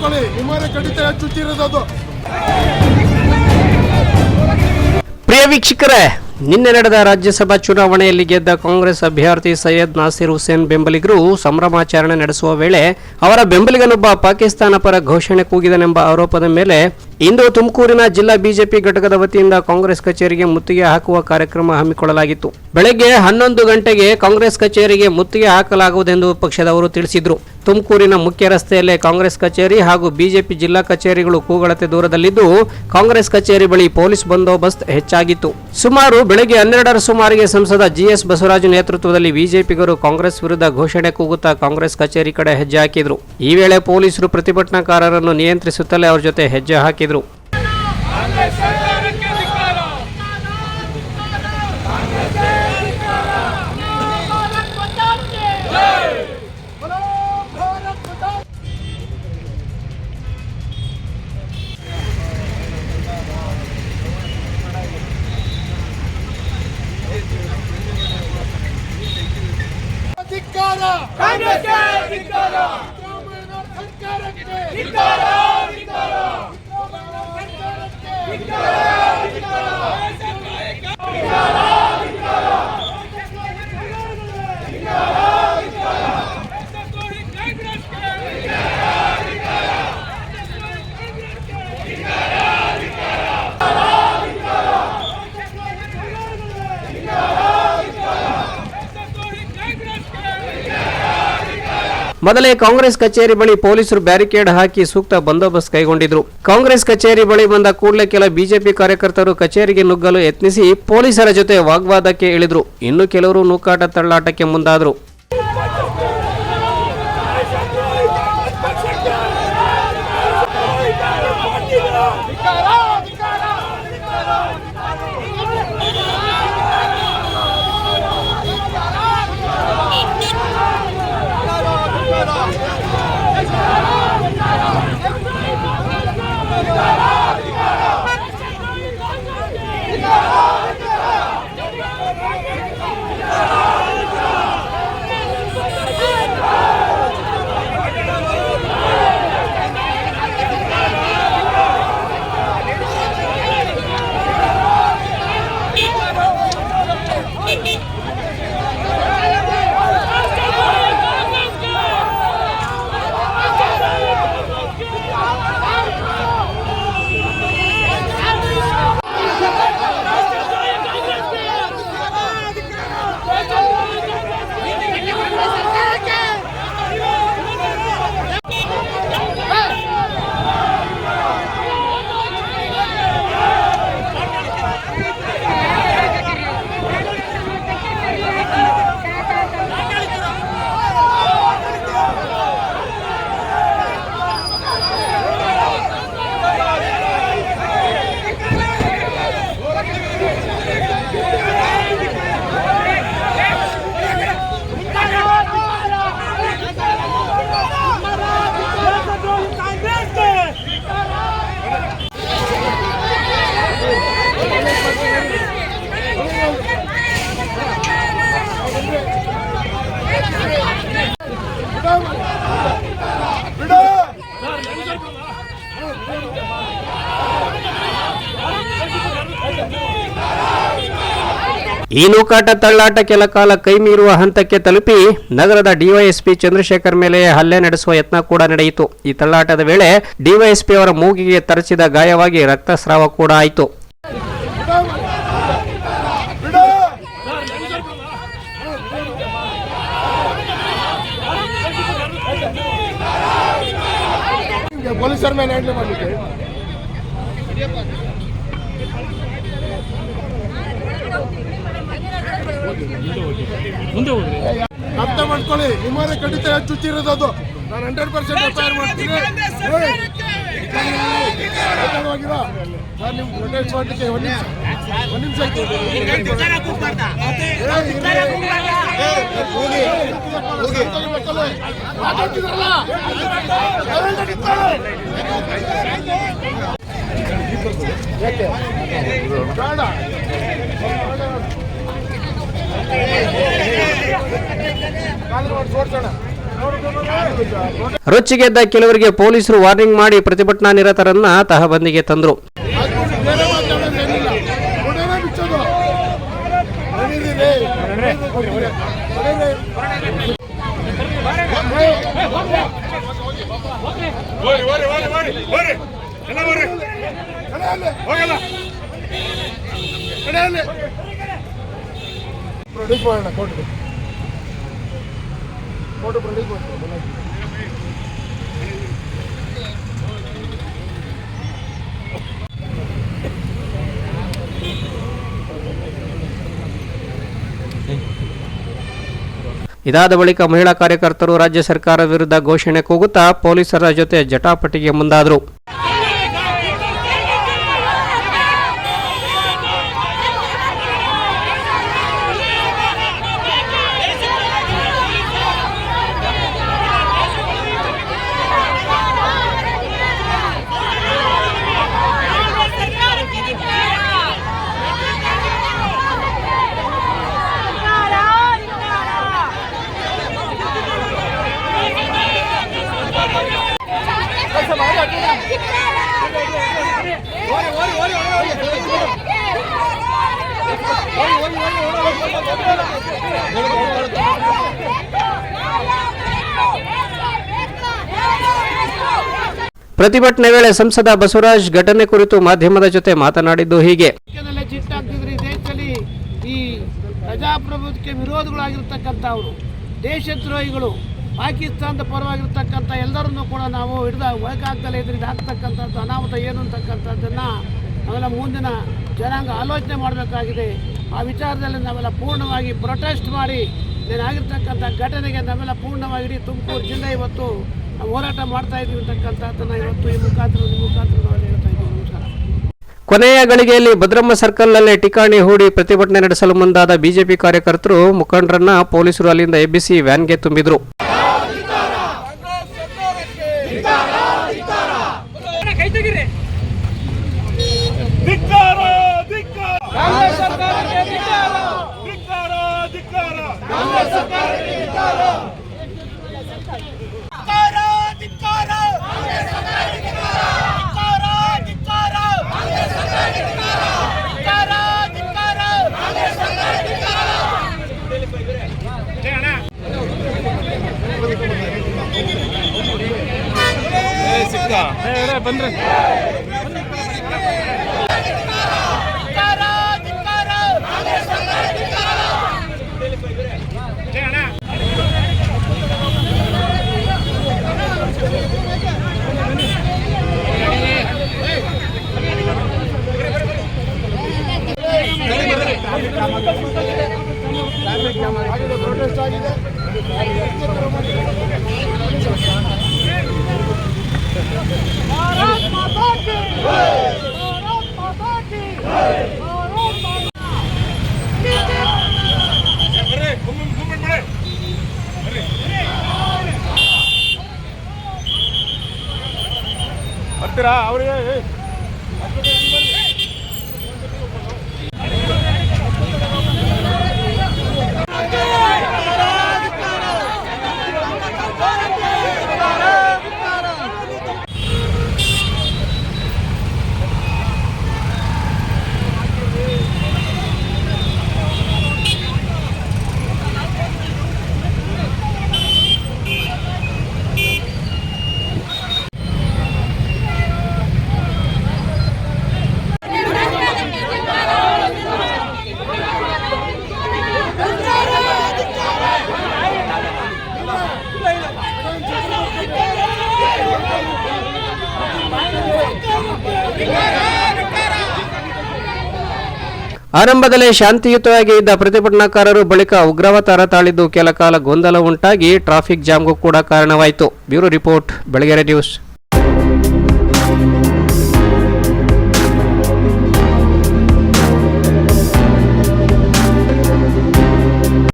ಮಾಡ್ಕೊಳ್ಳಿ, ನಿಮ್ಮನೆ ಖಂಡಿತ ಚುಚ್ಚಿರೋದು. ಪ್ರಿಯ ವೀಕ್ಷಕರೇ, ನಿನ್ನೆ ನಡೆದ ರಾಜ್ಯಸಭಾ ಚುನಾವಣೆಯಲ್ಲಿ ಗೆದ್ದ ಕಾಂಗ್ರೆಸ್ ಅಭ್ಯರ್ಥಿ ಸೈಯದ್ ನಾಸಿರ್ ಹುಸೇನ್ ಬೆಂಬಲಿಗರು ಸಂಭ್ರಮಾಚರಣೆ ನಡೆಸುವ ವೇಳೆ ಅವರ ಬೆಂಬಲಿಗನೊಬ್ಬ ಪಾಕಿಸ್ತಾನ ಪರ ಘೋಷಣೆ ಕೂಗಿದನೆಂಬ ಆರೋಪದ ಮೇಲೆ ಇಂದು ತುಮಕೂರಿನ ಜಿಲ್ಲಾ ಬಿಜೆಪಿ ಘಟಕದ ವತಿಯಿಂದ ಕಾಂಗ್ರೆಸ್ ಕಚೇರಿಗೆ ಮುತ್ತಿಗೆ ಹಾಕುವ ಕಾರ್ಯಕ್ರಮ ಹಮ್ಮಿಕೊಳ್ಳಲಾಗಿತ್ತು. ಬೆಳಗ್ಗೆ 11 ಗಂಟೆಗೆ ಕಾಂಗ್ರೆಸ್ ಕಚೇರಿಗೆ ಮುತ್ತಿಗೆ ಹಾಕಲಾಗುವುದೆಂದು ಪಕ್ಷದವರು ತಿಳಿಸಿದರು. ತುಮಕೂರಿನ ಮುಖ್ಯ ರಸ್ತೆಯಲ್ಲೇ ಕಾಂಗ್ರೆಸ್ ಕಚೇರಿ ಹಾಗೂ ಬಿಜೆಪಿ ಜಿಲ್ಲಾ ಕಚೇರಿಗಳು ಕೂಗಳತೆ ದೂರದಲ್ಲಿದ್ದು ಕಾಂಗ್ರೆಸ್ ಕಚೇರಿ ಬಳಿ ಪೊಲೀಸ್ ಬಂದೋಬಸ್ತ್ ಹೆಚ್ಚಾಗಿತ್ತು. ಸುಮಾರು ಬೆಳಗ್ಗೆ 12ರ ಸುಮಾರಿಗೆ ಸಂಸದ ಜಿಎಸ್ ಬಸವರಾಜು ನೇತೃತ್ವದಲ್ಲಿ ಬಿಜೆಪಿಗರು ಕಾಂಗ್ರೆಸ್ ವಿರುದ್ಧ ಘೋಷಣೆ ಕೂಗುತ್ತಾ ಕಾಂಗ್ರೆಸ್ ಕಚೇರಿ ಕಡೆ ಹೆಜ್ಜೆ ಹಾಕಿದ್ರು. ಈ ವೇಳೆ ಪೊಲೀಸರು ಪ್ರತಿಭಟನಾಕಾರರನ್ನು ನಿಯಂತ್ರಿಸುತ್ತಲೇ ಅವರ ಜೊತೆ ಹೆಜ್ಜೆ ಹಾಕಿದ್ರು. ಮೊದಲೇ ಕಾಂಗ್ರೆಸ್ ಕಚೇರಿ ಬಳಿ ಪೊಲೀಸರು ಬ್ಯಾರಿಕೇಡ್ ಹಾಕಿ ಸೂಕ್ತ ಬಂದೋಬಸ್ತ್ ಕೈಗೊಂಡಿದ್ರು. ಕಾಂಗ್ರೆಸ್ ಕಚೇರಿ ಬಳಿ ಬಂದ ಕೂಡಲೇ ಕೆಲ ಬಿಜೆಪಿ ಕಾರ್ಯಕರ್ತರು ಕಚೇರಿಗೆ ನುಗ್ಗಲು ಯತ್ನಿಸಿ ಪೊಲೀಸರ ಜೊತೆ ವಾಗ್ವಾದಕ್ಕೆ ಇಳಿದ್ರು. ಇನ್ನು ಕೆಲವರು ನೂಕಾಟ ತಳ್ಳಾಟಕ್ಕೆ ಮುಂದಾದ್ರು. ಈ ನೂಕಾಟ ತಳ್ಳಾಟ ಕೆಲ ಕಾಲ ಕೈ ಮೀರುವ ಹಂತಕ್ಕೆ ತಲುಪಿ ನಗರದ ಡಿವೈಎಸ್ಪಿ ಚಂದ್ರಶೇಖರ್ ಮೇಲೆ ಹಲ್ಲೆ ನಡೆಸುವ ಯತ್ನ ಕೂಡ ನಡೆಯಿತು. ಈ ತಳ್ಳಾಟದ ವೇಳೆ ಡಿವೈಎಸ್ಪಿ ಅವರ ಮೂಗಿಗೆ ತರಚಿದ ಗಾಯವಾಗಿ ರಕ್ತಸ್ರಾವ ಕೂಡ ಆಯಿತು. ಪೊಲೀಸರ ಮೇಲೆ ಹ್ಯಾಂಡಲ್ ಮಾಡಲಿಕ್ಕೆ ಅರ್ಥ ಮಾಡ್ಕೊಳ್ಳಿ, ನಿಮ್ಮನೆ ಖಂಡಿತ ಚುಚ್ಚಿರೋದು. ನಾನು 100% ಎಫ್ಐಆರ್ ಮಾಡ್ತೀನಿ. ಸರ್ ನೀವು ಪ್ರೊಟೆಸ್ಟ್ ಮಾಡಲಿಕ್ಕೆ ಒಂದು ನಿಮಿಷ ಕಾಲು ಮಾಡಿ ಸೋಡ್ಸೋಣ. ರೊಚ್ಚಿಗೆದ್ದ ಕೆಲವರಿಗೆ ಪೊಲೀಸರು ವಾರ್ನಿಂಗ್ ಮಾಡಿ ಪ್ರತಿಭಟನಾ ನಿರತರನ್ನ ತಹಬಂದಿಗೆ ತಂದರು. ಬೇರೆ ಮಾತಾಡೋದೇನಿಲ್ಲ, ಕೊಡೋಣ ಬಿಚ್ಚೋದು. ನಡೀರಿ ರೇ. ಪ್ರೊಡ್ಯೂಸ್ ಮಾಡೋಣ, ಕೊಟ್ಟು ಪ್ರೊಡ್ಯೂಸ್ ಮಾಡ್ತೀವಿ. ಇದಾದ ಬಳಿಕ ಮಹಿಳಾ ಕಾರ್ಯಕರ್ತರು ರಾಜ್ಯ ಸರ್ಕಾರ ವಿರುದ್ಧ ಘೋಷಣೆ ಕೂಗುತ್ತಾ ಪೊಲೀಸರ ಜೊತೆ ಜಟಾಪಟಿಗೆ ಮುಂದಾದರು. ಪ್ರತಿಭಟನೆ ವೇಳೆ ಸಂಸದ ಬಸವರಾಜ್ ಘಟನೆ ಕುರಿತು ಮಾಧ್ಯಮದ ಜೊತೆ ಮಾತನಾಡಿದ್ದು ಹೀಗೆ. ದೇಶದಲ್ಲಿ ಈ ಪ್ರಜಾಪ್ರಭುತ್ವಕ್ಕೆ ವಿರೋಧಿಗಳಾಗಿರ್ತಕ್ಕಂಥವರು, ದೇಶದ್ರೋಹಿಗಳು, ಪಾಕಿಸ್ತಾನದ ಪರವಾಗಿರ್ತಕ್ಕಂಥ ಎಲ್ಲರನ್ನೂ ಕೂಡ ನಾವು ಹಿಡಿದ ಒಳಗಾಗ್ದಲೇ ಇದ್ರಿಂದ ಆಗ್ತಕ್ಕಂಥದ್ದು ಅನಾಹುತ ಏನು ಅಂತಕ್ಕಂಥದ್ದನ್ನು ನಾವೆಲ್ಲ ಮುಂದಿನ ಜನಾಂಗ ಆಲೋಚನೆ ಮಾಡಬೇಕಾಗಿದೆ. ಆ ವಿಚಾರದಲ್ಲಿ ನಾವೆಲ್ಲ ಪೂರ್ಣವಾಗಿ ಪ್ರೊಟೆಸ್ಟ್ ಮಾಡಿ ಏನಾಗಿರ್ತಕ್ಕಂಥ ಘಟನೆಗೆ ನಾವೆಲ್ಲ ಪೂರ್ಣವಾಗಿ ಇಡೀ ತುಮಕೂರು ಜಿಲ್ಲೆ ಇವತ್ತು ನಾವು ಹೋರಾಟ ಮಾಡ್ತಾ ಇದ್ದೀವಿ ಅಂತಕ್ಕಂಥದ್ದನ್ನು ಇವತ್ತು ಈ ಮುಖಾಂತರ ನಾವೆಲ್ಲ ಹೇಳ್ತಾ ಇದ್ದೀವಿ. ನಮಸ್ಕಾರ. ಕೊನೆಯ ಗಳಿಗೆಯಲ್ಲಿ ಭದ್ರಮ್ಮ ಸರ್ಕಲ್ನಲ್ಲೇ ಠಿಕಾಣಿ ಹೂಡಿ ಪ್ರತಿಭಟನೆ ನಡೆಸಲು ಮುಂದಾದ ಬಿಜೆಪಿ ಕಾರ್ಯಕರ್ತರು ಮುಖಂಡರನ್ನ ಪೊಲೀಸರು ಅಲ್ಲಿಂದ ಎಬ್ಬಿಸಿ ವ್ಯಾನ್ಗೆ ತುಂಬಿದ್ರು. ಬಂದ್ರೆ ಪ್ರೊಟೆಸ್ಟ್ ಆಗಿದೆ. भारत माता की भारत माता की ಬರ್ತೀರಾ ಅವ್ರಿಗೆ ಆರಂಭದಲ್ಲೇ ಶಾಂತಿಯುತವಾಗಿ ಇದ್ದ ಪ್ರತಿಭಟನಾಕಾರರು ಬಳಿಕ ಉಗ್ರವತಾರ ತಾಳಿದ್ದು ಕೆಲ ಕಾಲ ಗೊಂದಲ ಉಂಟಾಗಿ ಟ್ರಾಫಿಕ್ ಜಾಮ್ಗೂ ಕೂಡ ಕಾರಣವಾಯಿತು. Bureau report, Belagere news.